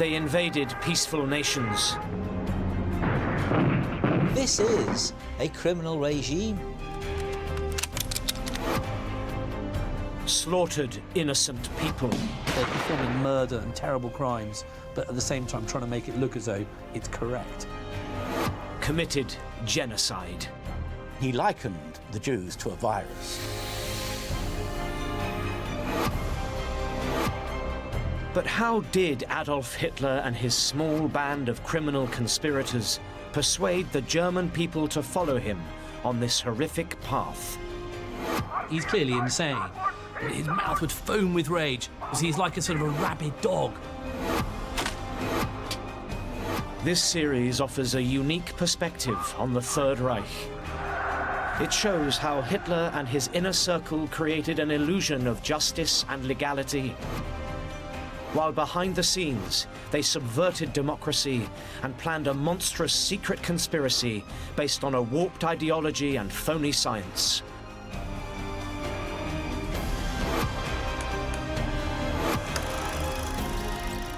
they invaded peaceful nations. This is a criminal regime. Slaughtered innocent people. They're performing murder and terrible crimes, but at the same time trying to make it look as though it's correct. Committed genocide. He likened the Jews to a virus. But how did Adolf Hitler and his small band of criminal conspirators persuade the German people to follow him on this horrific path? He's clearly insane. His mouth would foam with rage, as he's like a sort of a rabid dog. This series offers a unique perspective on the Third Reich. It shows how Hitler and his inner circle created an illusion of justice and legality, while behind the scenes, they subverted democracy and planned a monstrous secret conspiracy based on a warped ideology and phony science.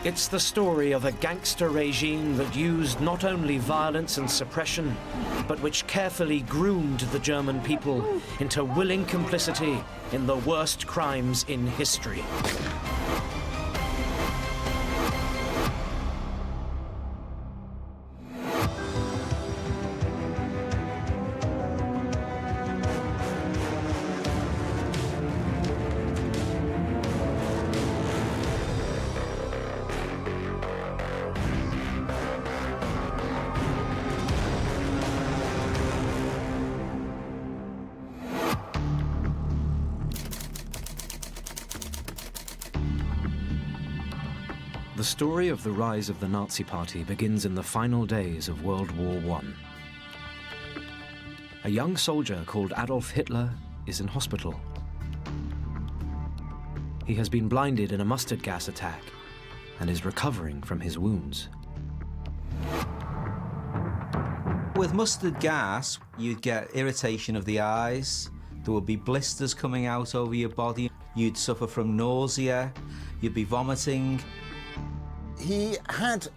It's the story of a gangster regime that used not only violence and suppression, but which carefully groomed the German people into willing complicity in the worst crimes in history. The story of the rise of the Nazi Party begins in the final days of World War I. A young soldier called Adolf Hitler is in hospital. He has been blinded in a mustard gas attack and is recovering from his wounds. With mustard gas, you'd get irritation of the eyes, there would be blisters coming out over your body, you'd suffer from nausea, you'd be vomiting. He had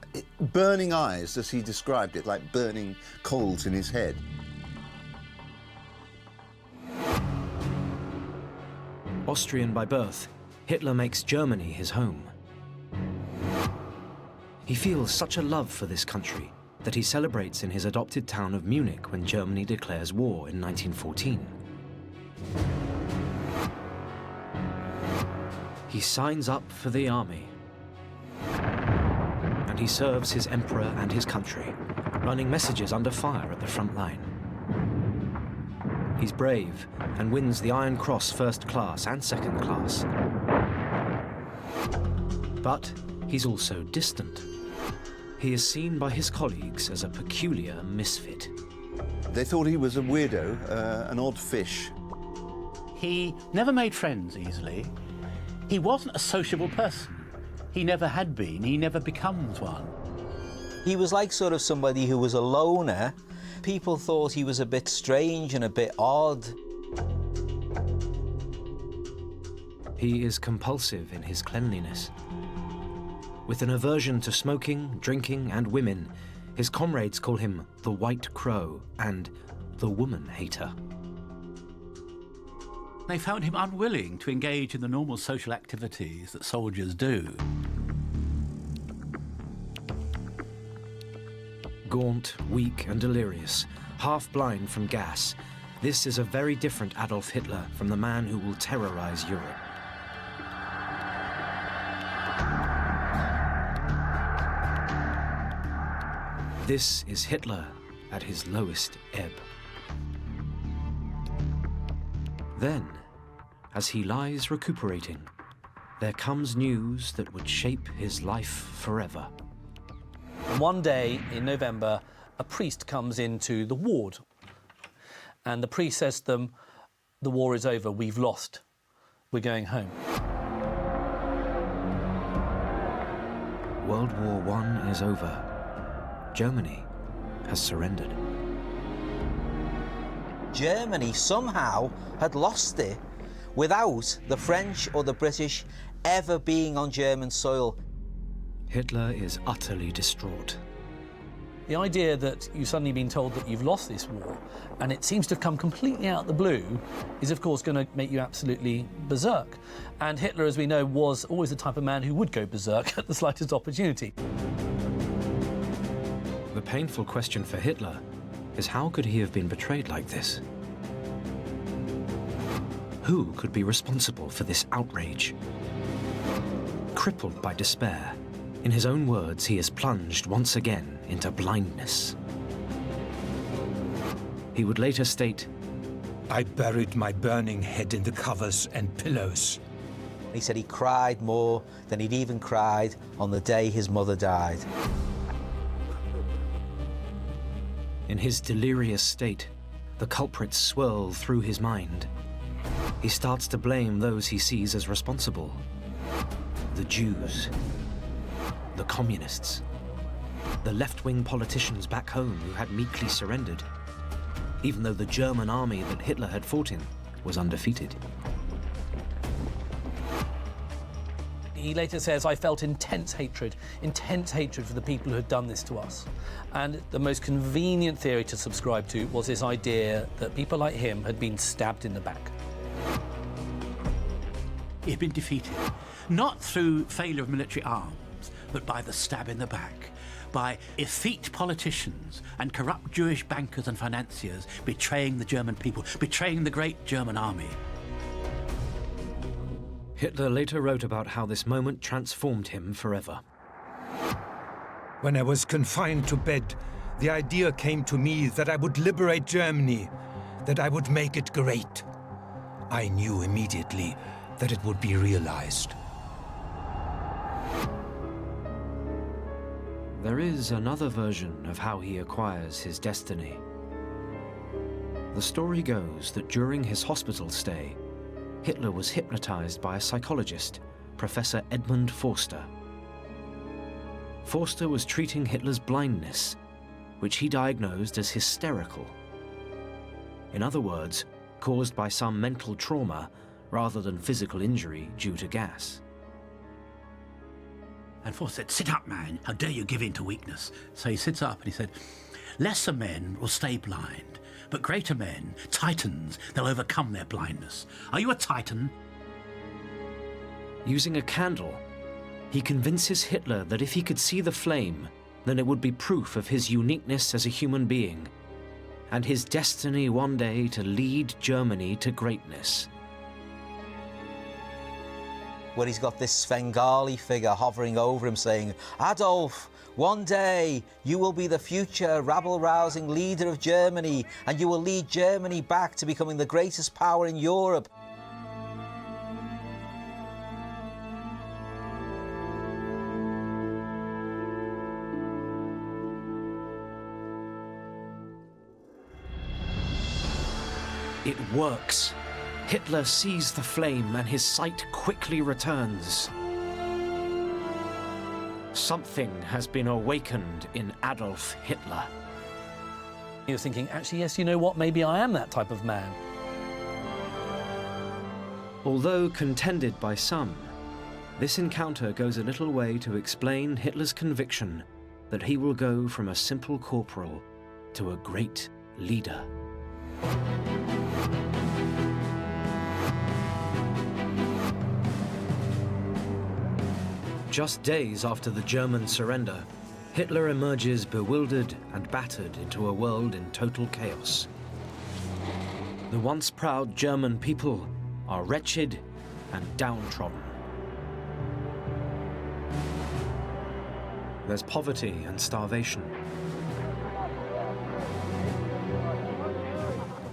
burning eyes, as he described it, like burning coals in his head. Austrian by birth, Hitler makes Germany his home. He feels such a love for this country that he celebrates in his adopted town of Munich when Germany declares war in 1914. He signs up for the army. And he serves his emperor and his country, running messages under fire at the front line. He's brave and wins the Iron Cross First Class and Second Class. But he's also distant. He is seen by his colleagues as a peculiar misfit. They thought he was a weirdo, an odd fish. He never made friends easily. He wasn't a sociable person. He never had been, he never becomes one. He was like sort of somebody who was a loner. People thought he was a bit strange and a bit odd. He is compulsive in his cleanliness. With an aversion to smoking, drinking, and women, his comrades call him the White Crow and the Woman Hater. They found him unwilling to engage in the normal social activities that soldiers do. Gaunt, weak, and delirious, half blind from gas, this is a very different Adolf Hitler from the man who will terrorize Europe. This is Hitler at his lowest ebb. Then, as he lies recuperating, there comes news that would shape his life forever. One day in November, a priest comes into the ward, and the priest says to them, "The war is over, we've lost, we're going home." World War I is over. Germany has surrendered. Germany somehow had lost it without the French or the British ever being on German soil. Hitler is utterly distraught. The idea that you've suddenly been told that you've lost this war, and it seems to have come completely out of the blue, is of course going to make you absolutely berserk. And Hitler, as we know, was always the type of man who would go berserk at the slightest opportunity. The painful question for Hitler is, how could he have been betrayed like this? Who could be responsible for this outrage? Crippled by despair, in his own words, he is plunged once again into blindness. He would later state, I buried my burning head in the covers and pillows. He said he cried more than he'd even cried on the day his mother died. In his delirious state, the culprits swirl through his mind. He starts to blame those he sees as responsible. The Jews, the communists, the left-wing politicians back home who had meekly surrendered, even though the German army that Hitler had fought in was undefeated. He later says, I felt intense hatred for the people who had done this to us. And the most convenient theory to subscribe to was this idea that people like him had been stabbed in the back. He had been defeated, not through failure of military arms, but by the stab in the back, by effete politicians and corrupt Jewish bankers and financiers betraying the German people, betraying the great German army. Hitler later wrote about how this moment transformed him forever. When I was confined to bed, the idea came to me that I would liberate Germany, that I would make it great. I knew immediately that it would be realized. There is another version of how he acquires his destiny. The story goes that during his hospital stay, Hitler was hypnotized by a psychologist, Professor Edmund Forster. Forster was treating Hitler's blindness, which he diagnosed as hysterical. In other words, caused by some mental trauma rather than physical injury due to gas. And Forster said, sit up, man, how dare you give in to weakness? So he sits up and he said, lesser men will stay blind, but greater men, titans, they'll overcome their blindness. Are you a titan? Using a candle, he convinces Hitler that if he could see the flame, then it would be proof of his uniqueness as a human being, and his destiny one day to lead Germany to greatness. Where he's got this Svengali figure hovering over him saying, Adolf, one day you will be the future rabble-rousing leader of Germany and you will lead Germany back to becoming the greatest power in Europe. It works. Hitler sees the flame and his sight quickly returns. Something has been awakened in Adolf Hitler. He was thinking, actually, yes, you know what, maybe I am that type of man. Although contended by some, this encounter goes a little way to explain Hitler's conviction that he will go from a simple corporal to a great leader. Just days after the German surrender, Hitler emerges bewildered and battered into a world in total chaos. The once proud German people are wretched and downtrodden. There's poverty and starvation.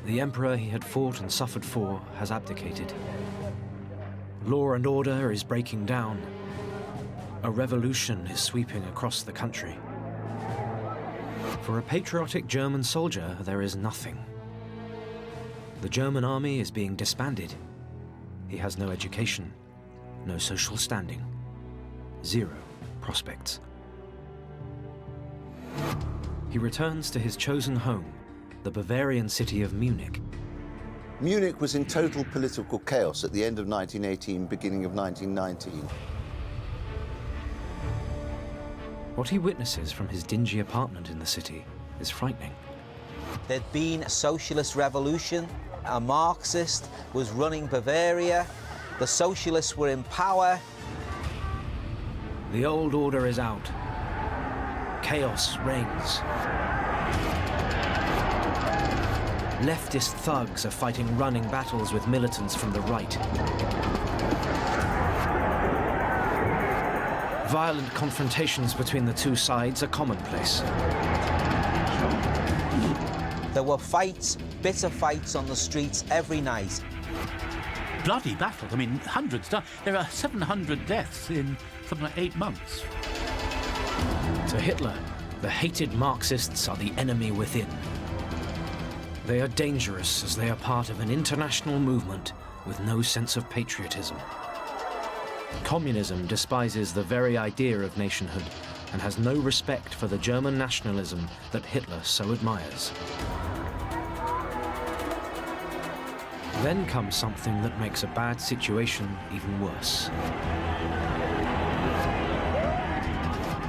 The emperor he had fought and suffered for has abdicated. Law and order is breaking down. A revolution is sweeping across the country. For a patriotic German soldier, there is nothing. The German army is being disbanded. He has no education, no social standing, zero prospects. He returns to his chosen home, the Bavarian city of Munich. Munich was in total political chaos at the end of 1918, beginning of 1919. What he witnesses from his dingy apartment in the city is frightening. There'd been a socialist revolution, a Marxist was running Bavaria, the socialists were in power. The old order is out. Chaos reigns. Leftist thugs are fighting running battles with militants from the right. Violent confrontations between the two sides are commonplace. There were fights, bitter fights on the streets every night. Bloody battles. I mean, hundreds. There are 700 deaths in something like 8 months. To Hitler, the hated Marxists are the enemy within. They are dangerous as they are part of an international movement with no sense of patriotism. Communism despises the very idea of nationhood and has no respect for the German nationalism that Hitler so admires. Then comes something that makes a bad situation even worse.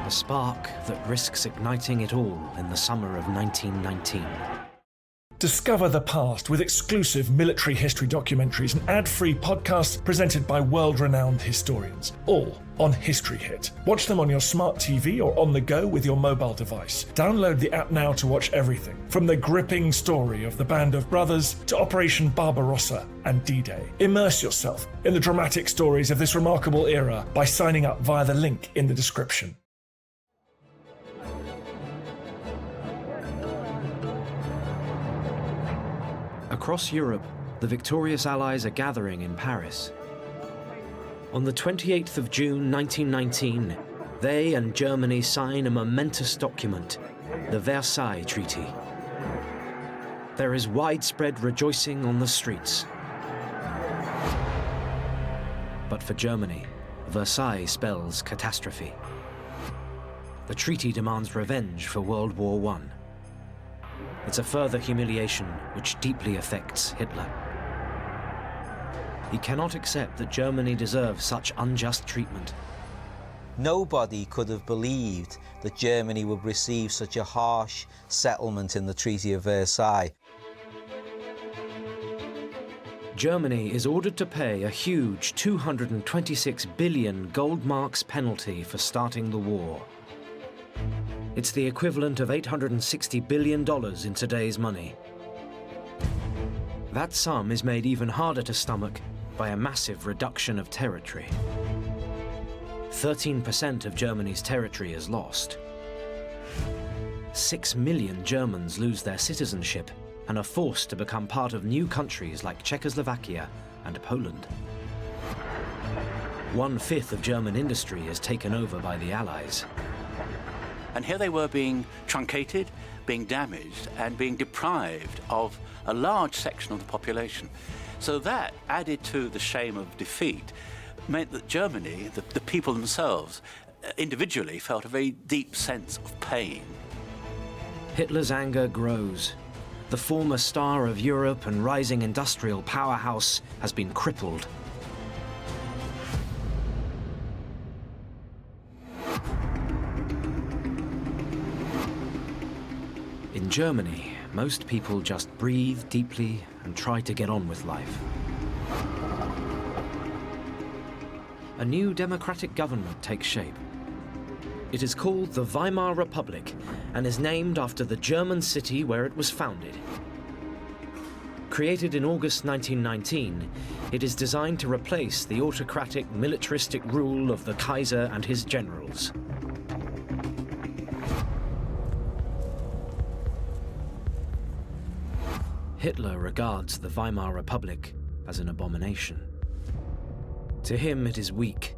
A spark that risks igniting it all in the summer of 1919. Discover the past with exclusive military history documentaries and ad-free podcasts presented by world-renowned historians, all on History Hit. Watch them on your smart TV or on the go with your mobile device. Download the app now to watch everything, from the gripping story of the Band of Brothers to Operation Barbarossa and D-Day. Immerse yourself in the dramatic stories of this remarkable era by signing up via the link in the description. Across Europe, the victorious Allies are gathering in Paris. On the 28th of June 1919, they and Germany sign a momentous document, the Versailles Treaty. There is widespread rejoicing on the streets. But for Germany, Versailles spells catastrophe. The treaty demands revenge for World War I. It's a further humiliation which deeply affects Hitler. He cannot accept that Germany deserves such unjust treatment. Nobody could have believed that Germany would receive such a harsh settlement in the Treaty of Versailles. Germany is ordered to pay a huge 226 billion gold marks penalty for starting the war. It's the equivalent of $860 billion in today's money. That sum is made even harder to stomach by a massive reduction of territory. 13% of Germany's territory is lost. 6 million Germans lose their citizenship and are forced to become part of new countries like Czechoslovakia and Poland. 1/5 of German industry is taken over by the Allies. And here they were being truncated, being damaged, and being deprived of a large section of the population. So that, added to the shame of defeat, meant that Germany, the people themselves, individually felt a very deep sense of pain. Hitler's anger grows. The former star of Europe and rising industrial powerhouse has been crippled. In Germany, most people just breathe deeply and try to get on with life. A new democratic government takes shape. It is called the Weimar Republic and is named after the German city where it was founded. Created in August 1919, it is designed to replace the autocratic, militaristic rule of the Kaiser and his generals. Hitler regards the Weimar Republic as an abomination. To him, it is weak,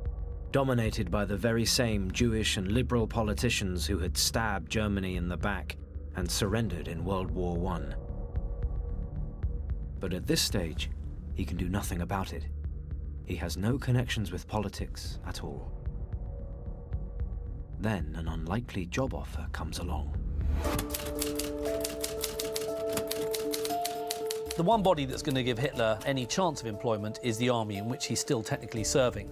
dominated by the very same Jewish and liberal politicians who had stabbed Germany in the back and surrendered in World War I. But at this stage, he can do nothing about it. He has no connections with politics at all. Then an unlikely job offer comes along. The one body that's going to give Hitler any chance of employment is the army, in which he's still technically serving.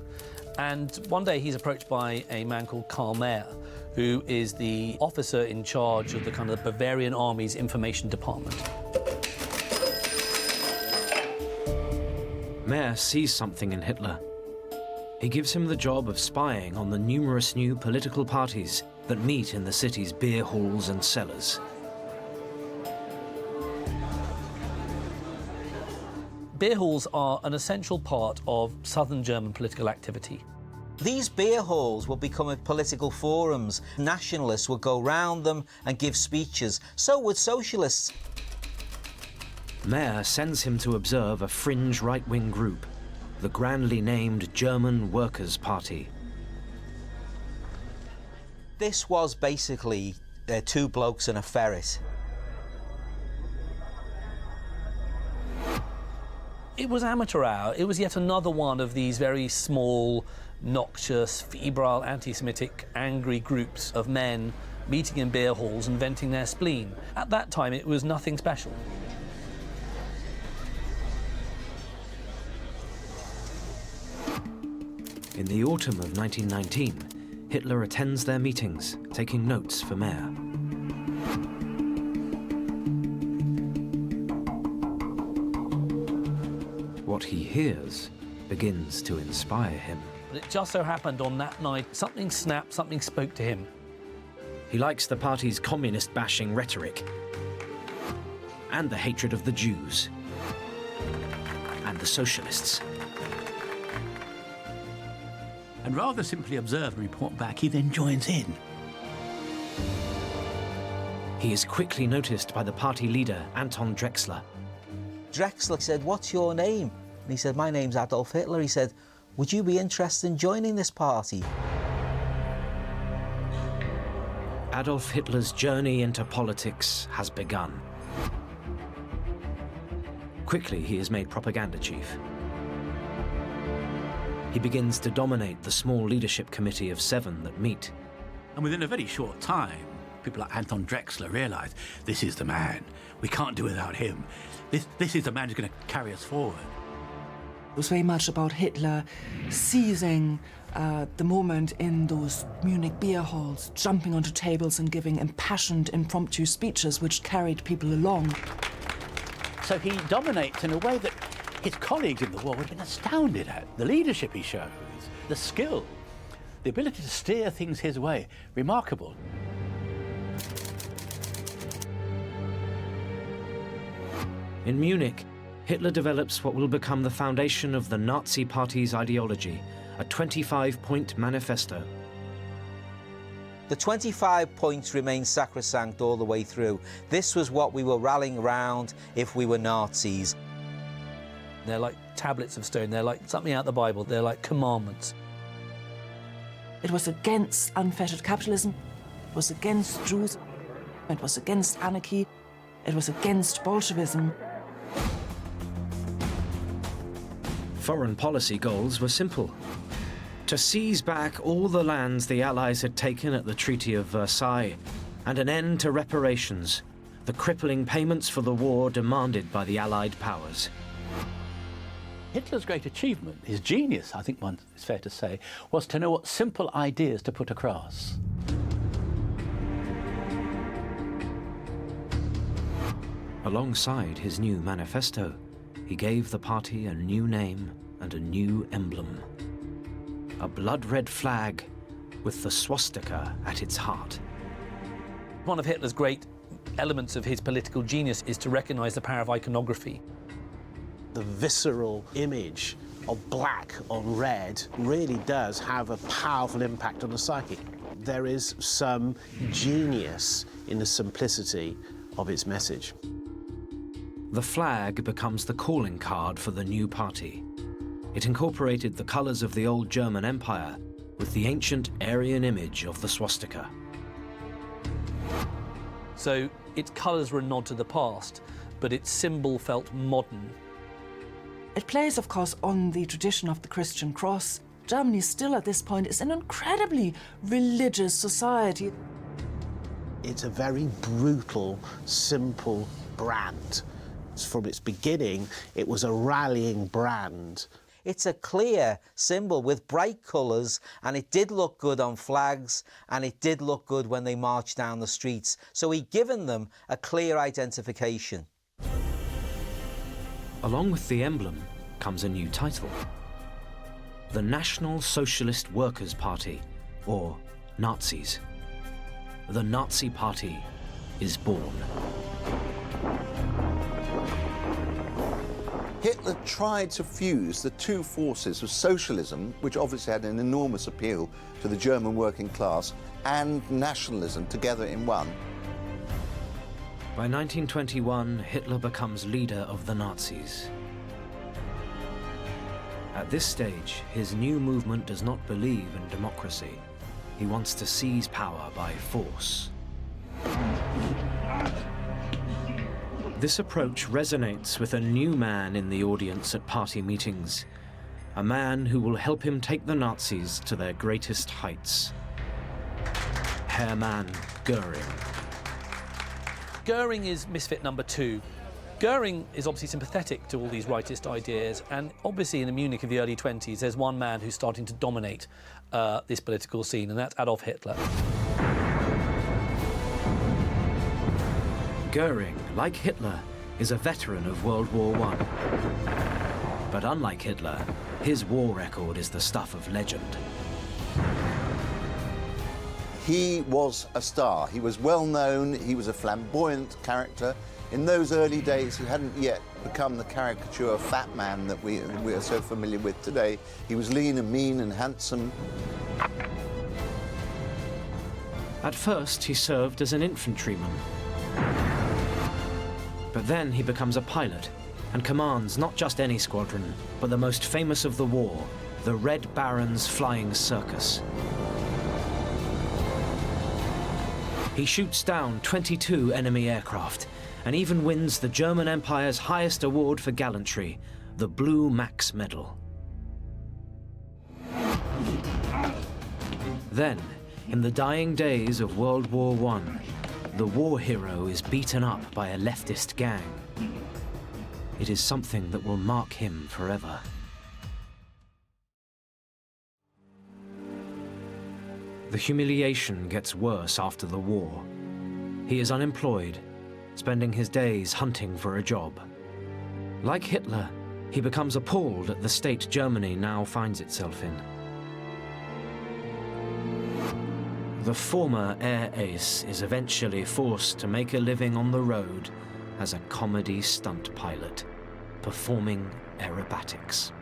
And one day he's approached by a man called Karl Mayer, who is the officer in charge of the kind of Bavarian army's information department. Mayer sees something in Hitler. He gives him the job of spying on the numerous new political parties that meet in the city's beer halls and cellars. Beer halls are an essential part of southern German political activity. These beer halls would become political forums. Nationalists would go round them and give speeches. So would socialists. Mayer sends him to observe a fringe right-wing group, the grandly named German Workers' Party. This was basically two blokes and a ferret. It was amateur hour. It was yet another one of these very small, noxious, febrile, anti-Semitic, angry groups of men meeting in beer halls and venting their spleen. At that time, it was nothing special. In the autumn of 1919, Hitler attends their meetings, taking notes for Mayer. What he hears begins to inspire him. But it just so happened on that night, something snapped, something spoke to him. He likes the party's communist-bashing rhetoric, and the hatred of the Jews, and the socialists. And rather than simply observe and report back, he then joins in. He is quickly noticed by the party leader, Anton Drexler. Drexler said, "What's your name?" And he said, "My name's Adolf Hitler." He said, "Would you be interested in joining this party?" Adolf Hitler's journey into politics has begun. Quickly, he is made propaganda chief. He begins to dominate the small leadership committee of 7 that meet. And within a very short time, people like Anton Drexler realise this is the man. We can't do without him. This is the man who's going to carry us forward. It was very much about Hitler seizing the moment in those Munich beer halls, jumping onto tables and giving impassioned, impromptu speeches which carried people along. So he dominates in a way that his colleagues in the war would have been astounded at. The leadership he shows, the skill, the ability to steer things his way, remarkable. In Munich, Hitler develops what will become the foundation of the Nazi Party's ideology, a 25-point manifesto. The 25 points remained sacrosanct all the way through. This was what we were rallying around if we were Nazis. They're like tablets of stone. They're like something out of the Bible. They're like commandments. It was against unfettered capitalism. It was against Jews. It was against anarchy. It was against Bolshevism. Foreign policy goals were simple: to seize back all the lands the Allies had taken at the Treaty of Versailles, and an end to reparations, the crippling payments for the war demanded by the Allied powers. Hitler's great achievement, his genius, I think one is fair to say, was to know what simple ideas to put across. Alongside his new manifesto, he gave the party a new name and a new emblem. A blood-red flag with the swastika at its heart. One of Hitler's great elements of his political genius is to recognise the power of iconography. The visceral image of black on red really does have a powerful impact on the psyche. There is some genius in the simplicity of its message. The flag becomes the calling card for the new party. It incorporated the colours of the old German Empire with the ancient Aryan image of the swastika. So its colours were a nod to the past, but its symbol felt modern. It plays, of course, on the tradition of the Christian cross. Germany still at this point is an incredibly religious society. It's a very brutal, simple brand. From its beginning, it was a rallying brand. It's a clear symbol with bright colours, and it did look good on flags, and it did look good when they marched down the streets. So he'd given them a clear identification. Along with the emblem comes a new title: the National Socialist Workers' Party, or Nazis. The Nazi Party is born. Hitler tried to fuse the two forces of socialism, which obviously had an enormous appeal to the German working class, and nationalism together in one. By 1921, Hitler becomes leader of the Nazis. At this stage, his new movement does not believe in democracy. He wants to seize power by force. This approach resonates with a new man in the audience at party meetings, a man who will help him take the Nazis to their greatest heights: Hermann Goring. Goring is misfit number 2. Goring is obviously sympathetic to all these rightist ideas, and obviously in the Munich of the early 20s, there's one man who's starting to dominate this political scene, and that's Adolf Hitler. Goring, like Hitler, is a veteran of World War I. But unlike Hitler, his war record is the stuff of legend. He was a star. He was well known. He was a flamboyant character. In those early days, he hadn't yet become the caricature fat man that we are so familiar with today. He was lean and mean and handsome. At first, he served as an infantryman. But then he becomes a pilot and commands not just any squadron, but the most famous of the war, the Red Baron's Flying Circus. He shoots down 22 enemy aircraft and even wins the German Empire's highest award for gallantry, the Blue Max Medal. Then, in the dying days of World War I, the war hero is beaten up by a leftist gang. It is something that will mark him forever. The humiliation gets worse after the war. He is unemployed, spending his days hunting for a job. Like Hitler, he becomes appalled at the state Germany now finds itself in. The former air ace is eventually forced to make a living on the road as a comedy stunt pilot, performing aerobatics.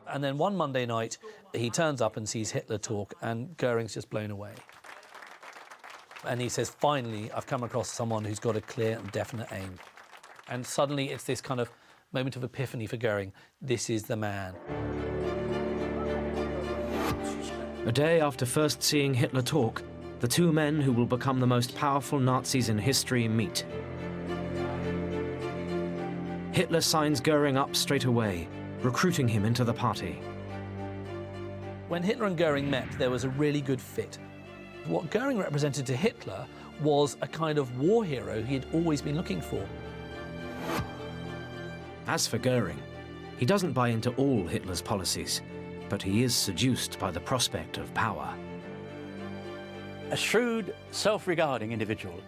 And then one Monday night, he turns up and sees Hitler talk, and Goring's just blown away. And he says, finally, I've come across someone who's got a clear and definite aim. And suddenly it's this kind of moment of epiphany for Goring. This is the man. A day after first seeing Hitler talk, the two men who will become the most powerful Nazis in history meet. Hitler signs Goring up straight away, recruiting him into the party. When Hitler and Goring met, there was a really good fit. What Goring represented to Hitler was a kind of war hero he had always been looking for. As for Goring, he doesn't buy into all Hitler's policies, but he is seduced by the prospect of power. A shrewd, self-regarding individual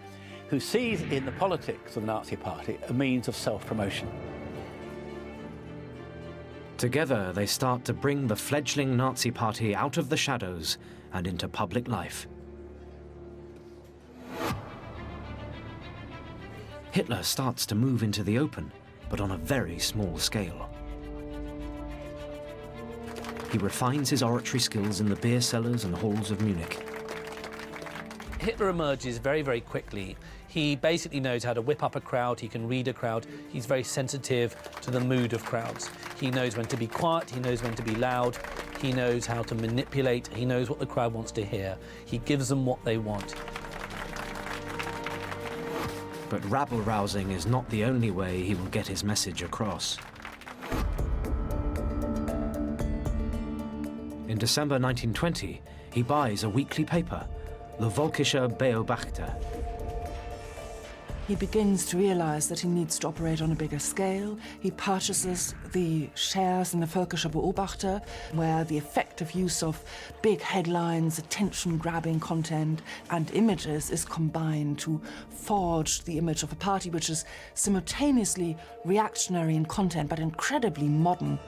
who sees in the politics of the Nazi Party a means of self-promotion. Together, they start to bring the fledgling Nazi Party out of the shadows and into public life. Hitler starts to move into the open, but on a very small scale. He refines his oratory skills in the beer cellars and halls of Munich. Hitler emerges very, very quickly. He basically knows how to whip up a crowd, he can read a crowd, he's very sensitive to the mood of crowds. He knows when to be quiet, he knows when to be loud, he knows how to manipulate, he knows what the crowd wants to hear. He gives them what they want. But rabble-rousing is not the only way he will get his message across. In December 1920, he buys a weekly paper, the Völkischer Beobachter. He begins to realize that he needs to operate on a bigger scale. He purchases the shares in the Völkischer Beobachter, where the effective use of big headlines, attention-grabbing content and images is combined to forge the image of a party which is simultaneously reactionary in content but incredibly modern.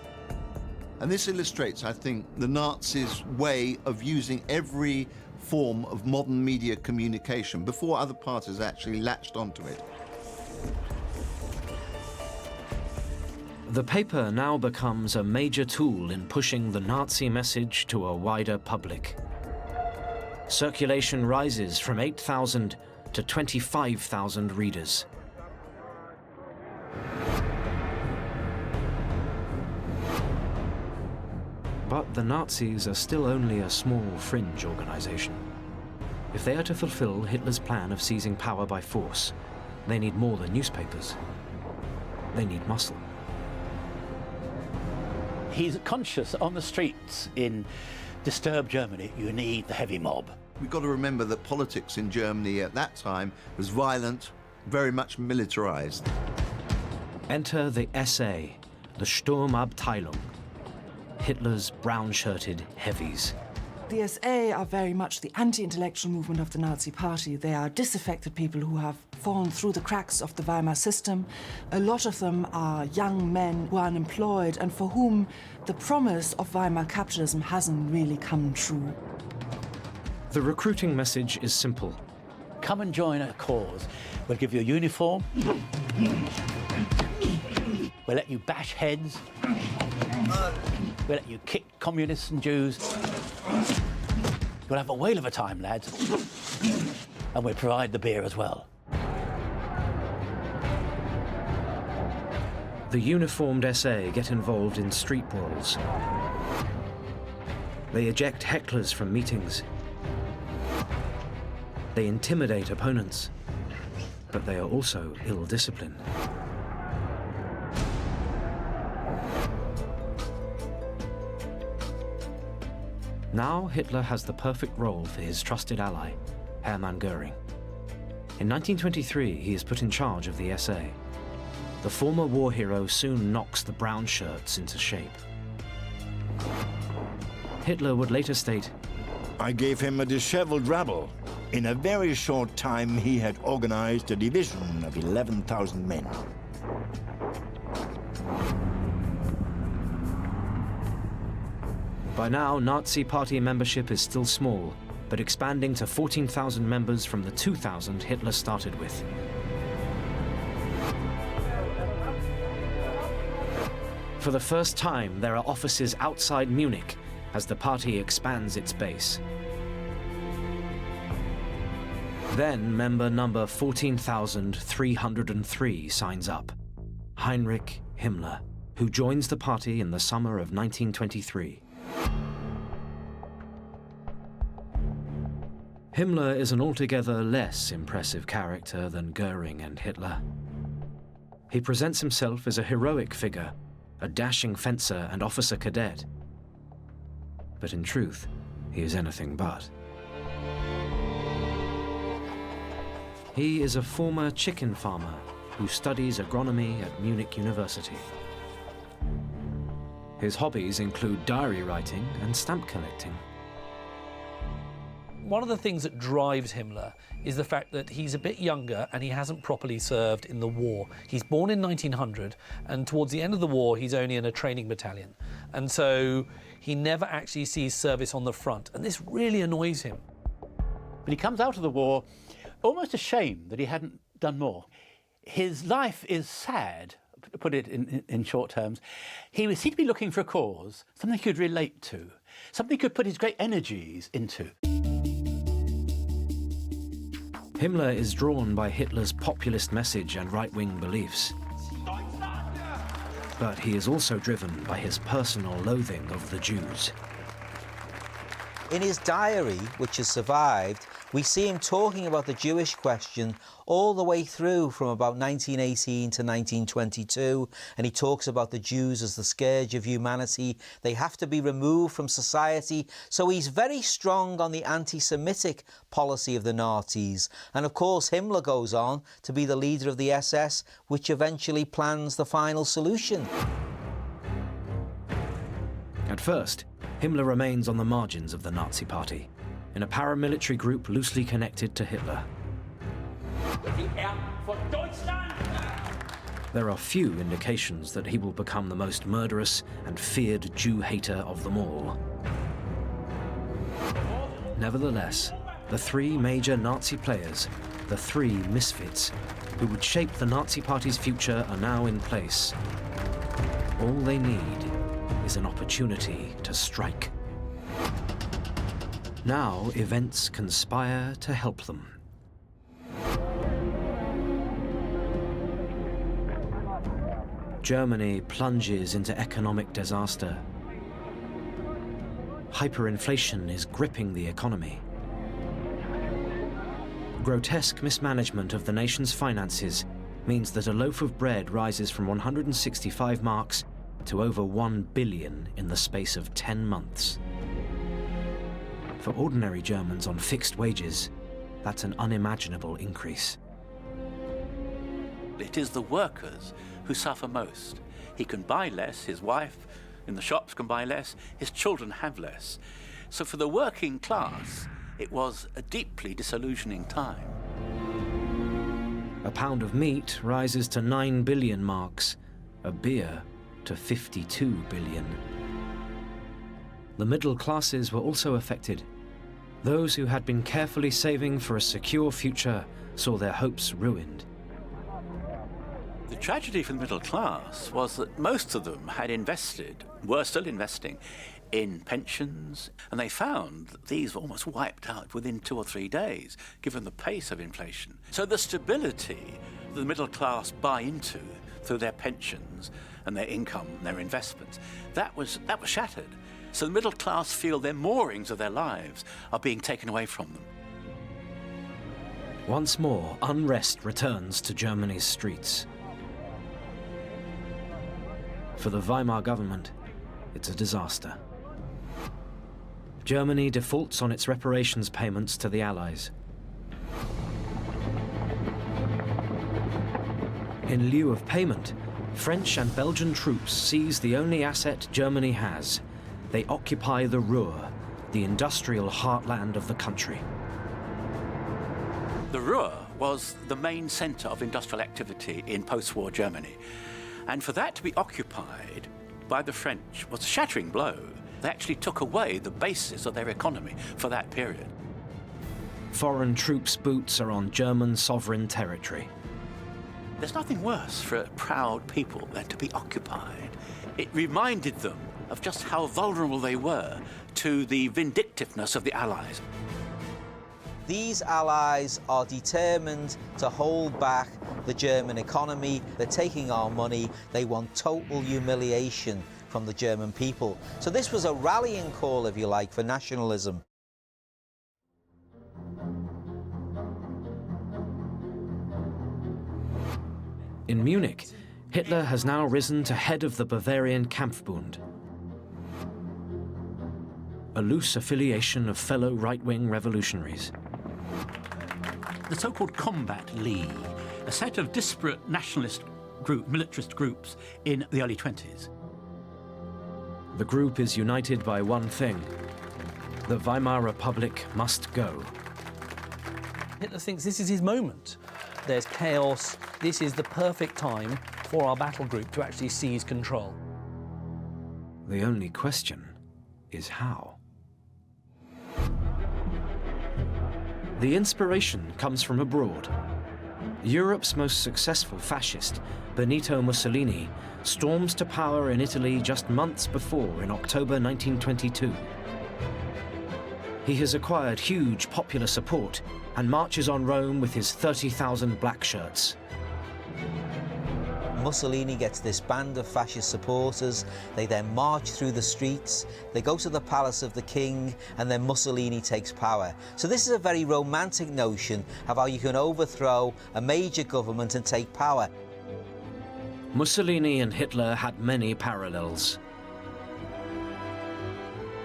And this illustrates, I think, the Nazis' way of using every form of modern media communication before other parties actually latched onto it. The paper now becomes a major tool in pushing the Nazi message to a wider public. Circulation rises from 8,000 to 25,000 readers. But the Nazis are still only a small fringe organization. If they are to fulfill Hitler's plan of seizing power by force, they need more than newspapers. They need muscle. He's conscious on the streets in disturbed Germany, you need the heavy mob. We've got to remember that politics in Germany at that time was violent, very much militarized. Enter the SA, the Sturmabteilung, Hitler's brown-shirted heavies. The SA are very much the anti-intellectual movement of the Nazi Party. They are disaffected people who have fallen through the cracks of the Weimar system. A lot of them are young men who are unemployed and for whom the promise of Weimar capitalism hasn't really come true. The recruiting message is simple. Come and join a cause. We'll give you a uniform. We'll let you bash heads. We'll let you kick communists and Jews. You'll have a whale of a time, lads. And we'll provide the beer as well. The uniformed SA get involved in street brawls. They eject hecklers from meetings. They intimidate opponents, but they are also ill-disciplined. Now Hitler has the perfect role for his trusted ally, Hermann Goring. In 1923, he is put in charge of the SA. The former war hero soon knocks the brown shirts into shape. Hitler would later state, I gave him a disheveled rabble. In a very short time, he had organized a division of 11,000 men. By now, Nazi Party membership is still small, but expanding to 14,000 members from the 2,000 Hitler started with. For the first time, there are offices outside Munich as the party expands its base. Then member number 14,303 signs up, Heinrich Himmler, who joins the party in the summer of 1923. Himmler is an altogether less impressive character than Goring and Hitler. He presents himself as a heroic figure, a dashing fencer and officer cadet. But in truth, he is anything but. He is a former chicken farmer who studies agronomy at Munich University. His hobbies include diary writing and stamp collecting. One of the things that drives Himmler is the fact that he's a bit younger and he hasn't properly served in the war. He's born in 1900, and towards the end of the war, he's only in a training battalion. And so he never actually sees service on the front, and this really annoys him. But he comes out of the war almost ashamed that he hadn't done more. His life is sad, to put it in short terms. He seemed to be looking for a cause, something he could relate to, something he could put his great energies into. Himmler is drawn by Hitler's populist message and right-wing beliefs. But he is also driven by his personal loathing of the Jews. In his diary, which has survived, We see him talking about the Jewish question all the way through from about 1918 to 1922, and he talks about the Jews as the scourge of humanity. They have to be removed from society. So he's very strong on the anti-Semitic policy of the Nazis. And of course, Himmler goes on to be the leader of the SS, which eventually plans the final solution. At first, Himmler remains on the margins of the Nazi Party, in a paramilitary group loosely connected to Hitler. There are few indications that he will become the most murderous and feared Jew hater of them all. Nevertheless, the three major Nazi players, the three misfits, who would shape the Nazi Party's future, are now in place. All they need is an opportunity to strike. Now events conspire to help them. Germany plunges into economic disaster. Hyperinflation is gripping the economy. Grotesque mismanagement of the nation's finances means that a loaf of bread rises from 165 marks to over 1 billion in the space of 10 months. For ordinary Germans on fixed wages, that's an unimaginable increase. It is the workers who suffer most. He can buy less, his wife in the shops can buy less, his children have less. So for the working class, it was a deeply disillusioning time. A pound of meat rises to 9 billion marks, a beer to 52 billion. The middle classes were also affected. Those who had been carefully saving for a secure future saw their hopes ruined. The tragedy for the middle class was that most of them had invested, were still investing, in pensions, and they found that these were almost wiped out within 2 or 3 days, given the pace of inflation. So the stability the middle class buy into through their pensions and their income and their investments, that was shattered. So the middle class feel their moorings of their lives are being taken away from them. Once more, unrest returns to Germany's streets. For the Weimar government, it's a disaster. Germany defaults on its reparations payments to the Allies. In lieu of payment, French and Belgian troops seize the only asset Germany has. They occupy the Ruhr, the industrial heartland of the country. The Ruhr was the main centre of industrial activity in post-war Germany. And for that to be occupied by the French was a shattering blow. They actually took away the basis of their economy for that period. Foreign troops' boots are on German sovereign territory. There's nothing worse for a proud people than to be occupied. It reminded them of just how vulnerable they were to the vindictiveness of the Allies. These allies are determined to hold back the German economy. They're taking our money. They want total humiliation from the German people. So this was a rallying call, if you like, for nationalism. In Munich, Hitler has now risen to head of the Bavarian Kampfbund, a loose affiliation of fellow right-wing revolutionaries. The so-called Combat League, a set of disparate nationalist militarist groups in the early 20s. The group is united by one thing: the Weimar Republic must go. Hitler thinks this is his moment. There's chaos. This is the perfect time for our battle group to actually seize control. The only question is how. The inspiration comes from abroad. Europe's most successful fascist, Benito Mussolini, storms to power in Italy just months before, in October 1922. He has acquired huge popular support and marches on Rome with his 30,000 black shirts. Mussolini gets this band of fascist supporters. They then march through the streets, they go to the palace of the king, and then Mussolini takes power. So this is a very romantic notion of how you can overthrow a major government and take power. Mussolini and Hitler had many parallels.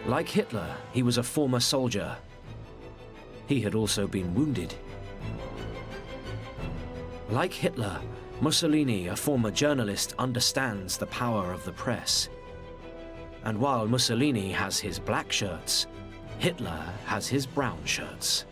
Like Hitler, he was a former soldier. He had also been wounded. Like Hitler, Mussolini, a former journalist, understands the power of the press. And while Mussolini has his black shirts, Hitler has his brown shirts.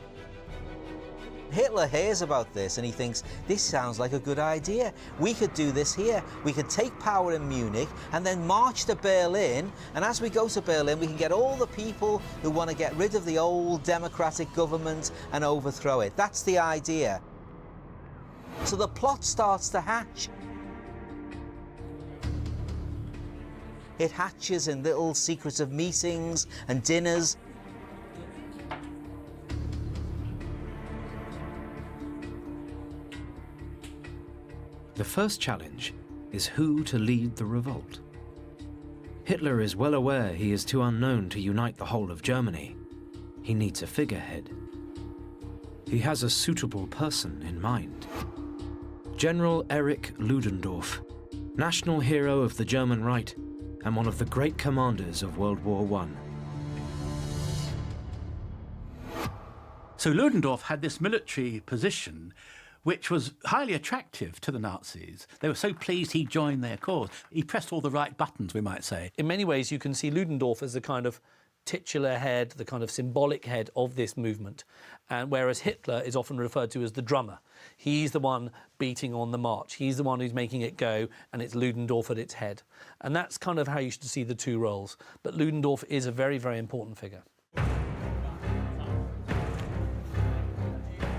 Hitler hears about this and he thinks, this sounds like a good idea. We could do this here. We could take power in Munich and then march to Berlin. And as we go to Berlin, we can get all the people who want to get rid of the old democratic government and overthrow it. That's the idea. So the plot starts to hatch. It hatches in little secretive meetings and dinners. The first challenge is who to lead the revolt. Hitler is well aware he is too unknown to unite the whole of Germany. He needs a figurehead. He has a suitable person in mind. General Erich Ludendorff, national hero of the German right and one of the great commanders of World War I. So Ludendorff had this military position which was highly attractive to the Nazis. They were so pleased he joined their cause. He pressed all the right buttons, we might say. In many ways, you can see Ludendorff as the kind of titular head, the kind of symbolic head of this movement, and whereas Hitler is often referred to as the drummer. He's the one beating on the march. He's the one who's making it go, and it's Ludendorff at its head. And that's kind of how you should see the two roles. But Ludendorff is a very, very important figure.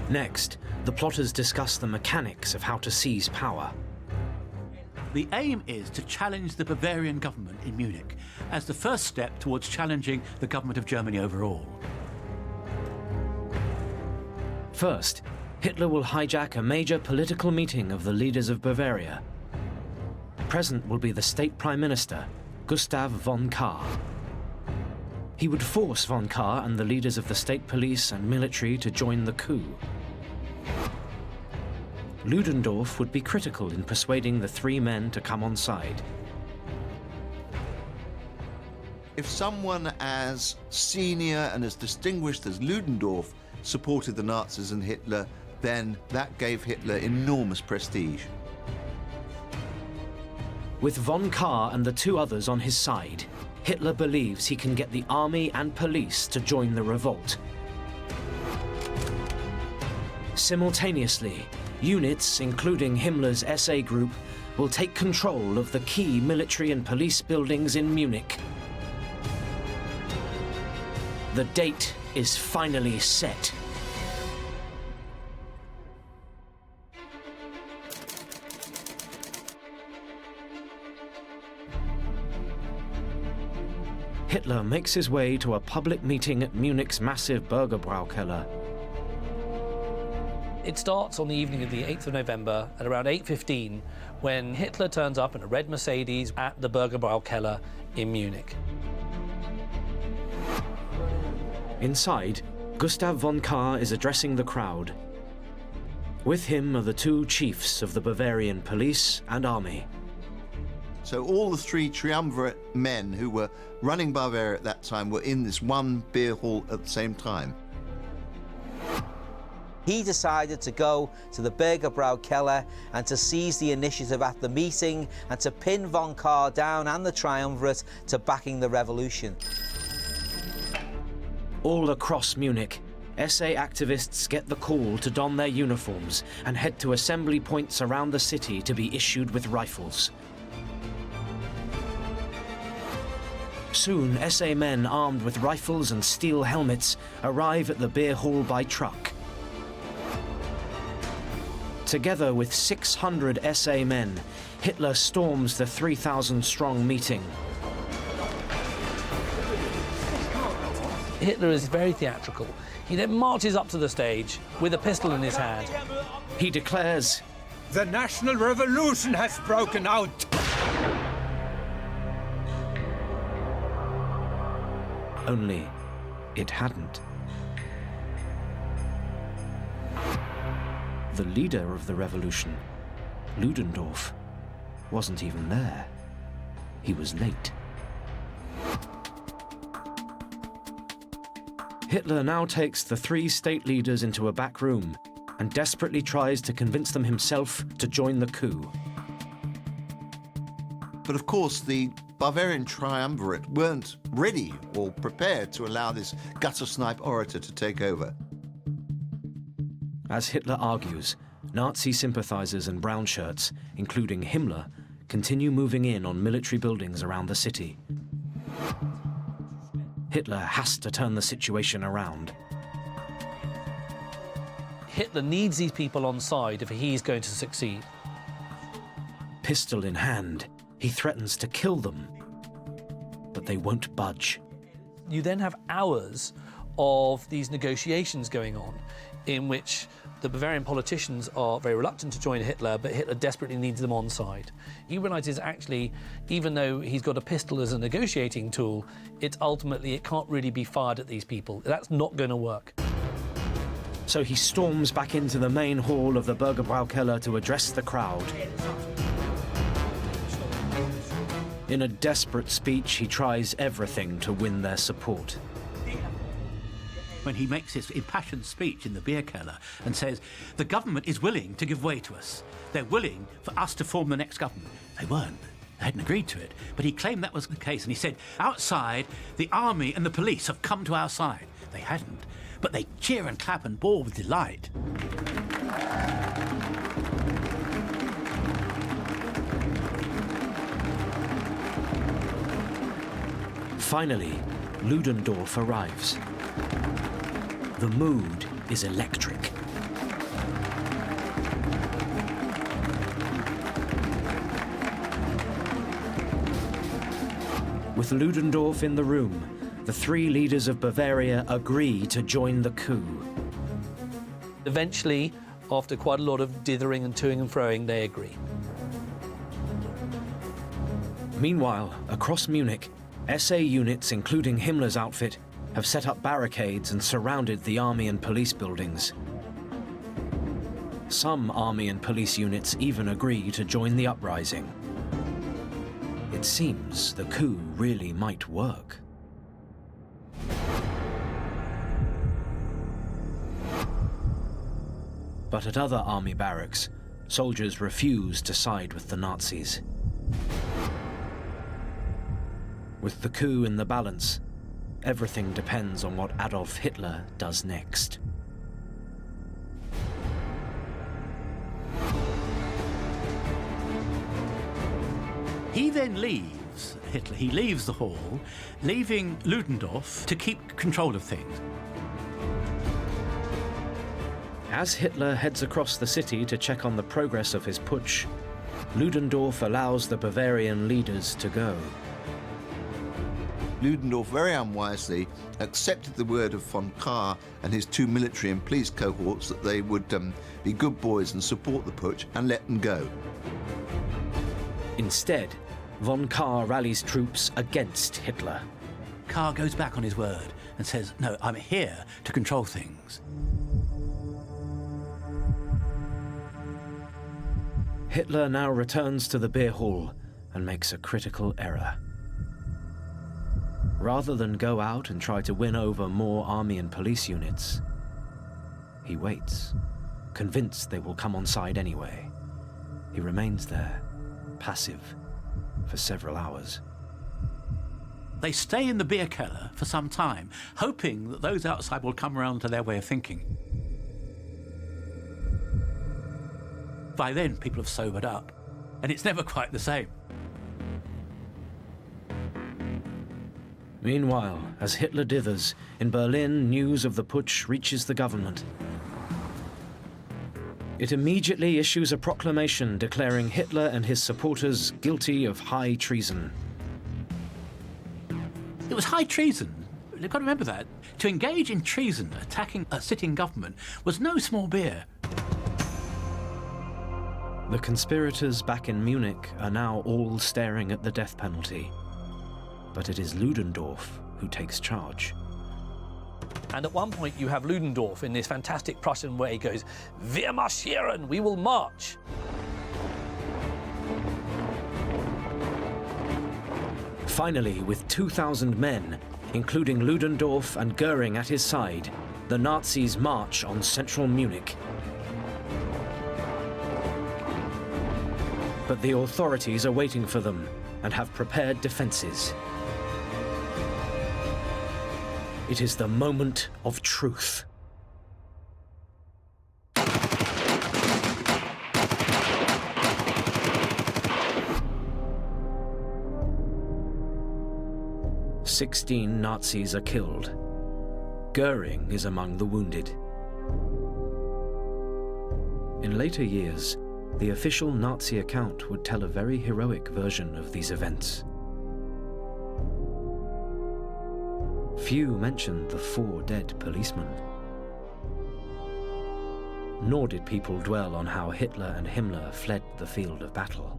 Next, the plotters discuss the mechanics of how to seize power. The aim is to challenge the Bavarian government in Munich as the first step towards challenging the government of Germany overall. First, Hitler will hijack a major political meeting of the leaders of Bavaria. Present will be the state prime minister, Gustav von Kahr. He would force von Kahr and the leaders of the state police and military to join the coup. Ludendorff would be critical in persuading the three men to come on side. If someone as senior and as distinguished as Ludendorff supported the Nazis and Hitler, then that gave Hitler enormous prestige. With von Kahr and the two others on his side, Hitler believes he can get the army and police to join the revolt. Simultaneously, units, including Himmler's SA group, will take control of the key military and police buildings in Munich. The date is finally set. Hitler makes his way to a public meeting at Munich's massive Bürgerbraukeller. It starts on the evening of the 8th of November at around 8:15 when Hitler turns up in a red Mercedes at the Bürgerbraukeller in Munich. Inside, Gustav von Kahr is addressing the crowd. With him are the two chiefs of the Bavarian police and army. So all the three triumvirate men who were running Bavaria at that time were in this one beer hall at the same time. He decided to go to the Bürgerbraukeller and to seize the initiative at the meeting and to pin von Kahr down and the triumvirate to backing the revolution. All across Munich, SA activists get the call to don their uniforms and head to assembly points around the city to be issued with rifles. Soon, SA men armed with rifles and steel helmets arrive at the beer hall by truck. Together with 600 SA men, Hitler storms the 3,000-strong meeting. Hitler is very theatrical. He then marches up to the stage with a pistol in his hand. He declares, The national revolution has broken out! Only it hadn't. The leader of the revolution, Ludendorff, wasn't even there. He was late. Hitler now takes the three state leaders into a back room and desperately tries to convince them himself to join the coup. But of course, the Bavarian triumvirate weren't ready or prepared to allow this gutter-snipe orator to take over. As Hitler argues, Nazi sympathizers and brown shirts, including Himmler, continue moving in on military buildings around the city. Hitler has to turn the situation around. Hitler needs these people on side if he's going to succeed. Pistol in hand, he threatens to kill them, but they won't budge. You then have hours of these negotiations going on in which the Bavarian politicians are very reluctant to join Hitler, but Hitler desperately needs them on side. He realizes actually, even though he's got a pistol as a negotiating tool, it can't really be fired at these people. That's not going to work. So he storms back into the main hall of the Bürgerbräukeller to address the crowd. In a desperate speech, he tries everything to win their support. When he makes his impassioned speech in the beer cellar and says, the government is willing to give way to us. They're willing for us to form the next government. They weren't. They hadn't agreed to it. But he claimed that was the case, and he said, outside, the army and the police have come to our side. They hadn't. But they cheer and clap and bawl with delight. Finally, Ludendorff arrives. The mood is electric. With Ludendorff in the room, the three leaders of Bavaria agree to join the coup. Eventually, after quite a lot of dithering and toing and froing, they agree. Meanwhile, across Munich, SA units, including Himmler's outfit, have set up barricades and surrounded the army and police buildings. Some army and police units even agree to join the uprising. It seems the coup really might work. But at other army barracks, soldiers refuse to side with the Nazis. With the coup in the balance, everything depends on what Adolf Hitler does next. He then leaves, Hitler, he leaves the hall, leaving Ludendorff to keep control of things. As Hitler heads across the city to check on the progress of his putsch, Ludendorff allows the Bavarian leaders to go. Ludendorff very unwisely accepted the word of von Kahr and his two military and police cohorts that they would be good boys and support the putsch, and let them go. Instead, von Kahr rallies troops against Hitler. Kahr goes back on his word and says, no, I'm here to control things. Hitler now returns to the beer hall and makes a critical error. Rather than go out and try to win over more army and police units, he waits, convinced they will come on side anyway. He remains there, passive, for several hours. They stay in the beer cellar for some time, hoping that those outside will come around to their way of thinking. By then, people have sobered up, and it's never quite the same. Meanwhile, as Hitler dithers, in Berlin, news of the putsch reaches the government. It immediately issues a proclamation declaring Hitler and his supporters guilty of high treason. It was high treason. You've got to remember that. To engage in treason, attacking a sitting government, was no small beer. The conspirators back in Munich are now all staring at the death penalty. But it is Ludendorff who takes charge. And at one point you have Ludendorff in this fantastic Prussian way goes, "Wir marschieren, we will march." Finally, with 2,000 men, including Ludendorff and Goring at his side, the Nazis march on central Munich. But the authorities are waiting for them and have prepared defenses. It is the moment of truth. "16 Nazis are killed. Goring is among the wounded." In later years, the official Nazi account would tell a very heroic version of these events. Few mentioned the 4 dead policemen. Nor did people dwell on how Hitler and Himmler fled the field of battle.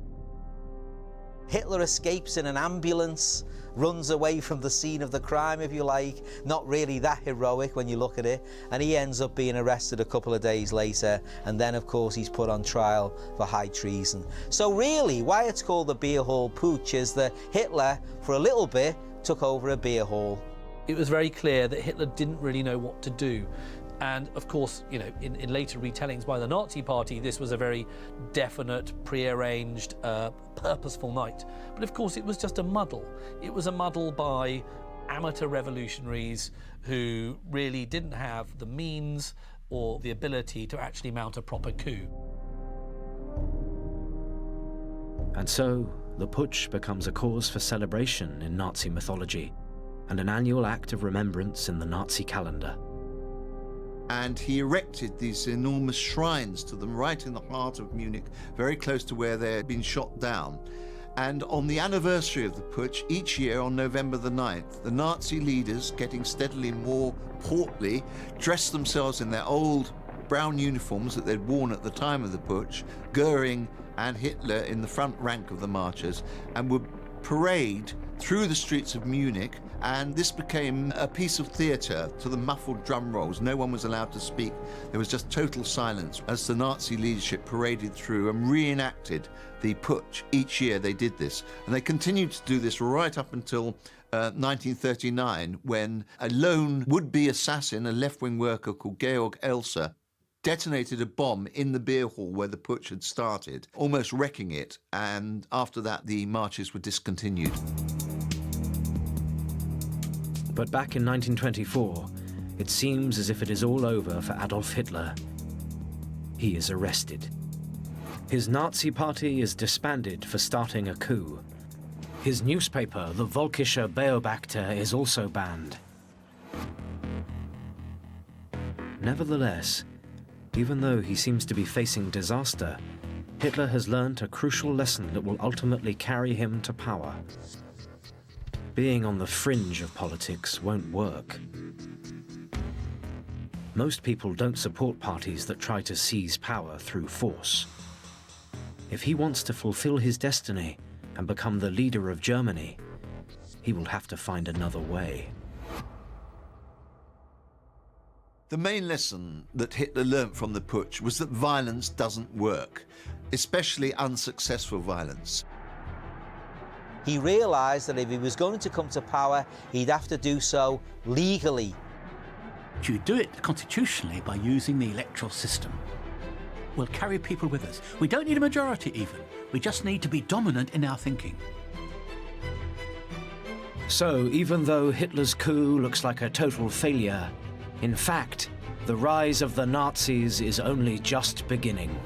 Hitler escapes in an ambulance, runs away from the scene of the crime, if you like. Not really that heroic when you look at it. And he ends up being arrested a couple of days later. And then, of course, he's put on trial for high treason. So really, why it's called the beer hall putsch is that Hitler, for a little bit, took over a beer hall. It was very clear that Hitler didn't really know what to do. And of course, you know, in later retellings by the Nazi Party, this was a very definite, prearranged, purposeful night. But of course, it was just a muddle. It was a muddle by amateur revolutionaries who really didn't have the means or the ability to actually mount a proper coup. And so, the putsch becomes a cause for celebration in Nazi mythology and an annual act of remembrance in the Nazi calendar. And he erected these enormous shrines to them right in the heart of Munich, very close to where they had been shot down. And on the anniversary of the putsch, each year on November the 9th, the Nazi leaders, getting steadily more portly, dressed themselves in their old brown uniforms that they'd worn at the time of the putsch, Goring and Hitler in the front rank of the marchers, and would parade through the streets of Munich, and this became a piece of theatre to the muffled drum rolls. No one was allowed to speak. There was just total silence as the Nazi leadership paraded through and reenacted the putsch. Each year they did this, and they continued to do this right up until 1939, when a lone would-be assassin, a left-wing worker called Georg Elser, detonated a bomb in the beer hall where the putsch had started, almost wrecking it, and after that the marches were discontinued. But back in 1924, it seems as if it is all over for Adolf Hitler. He is arrested. His Nazi party is disbanded for starting a coup. His newspaper, the Völkischer Beobachter, is also banned. Nevertheless, even though he seems to be facing disaster, Hitler has learned a crucial lesson that will ultimately carry him to power. Being on the fringe of politics won't work. Most people don't support parties that try to seize power through force. If he wants to fulfill his destiny and become the leader of Germany, he will have to find another way. The main lesson that Hitler learnt from the putsch was that violence doesn't work, especially unsuccessful violence. He realised that if he was going to come to power, he'd have to do so legally. You do it constitutionally by using the electoral system. We'll carry people with us. We don't need a majority even. We just need to be dominant in our thinking. So, even though Hitler's coup looks like a total failure, in fact, the rise of the Nazis is only just beginning.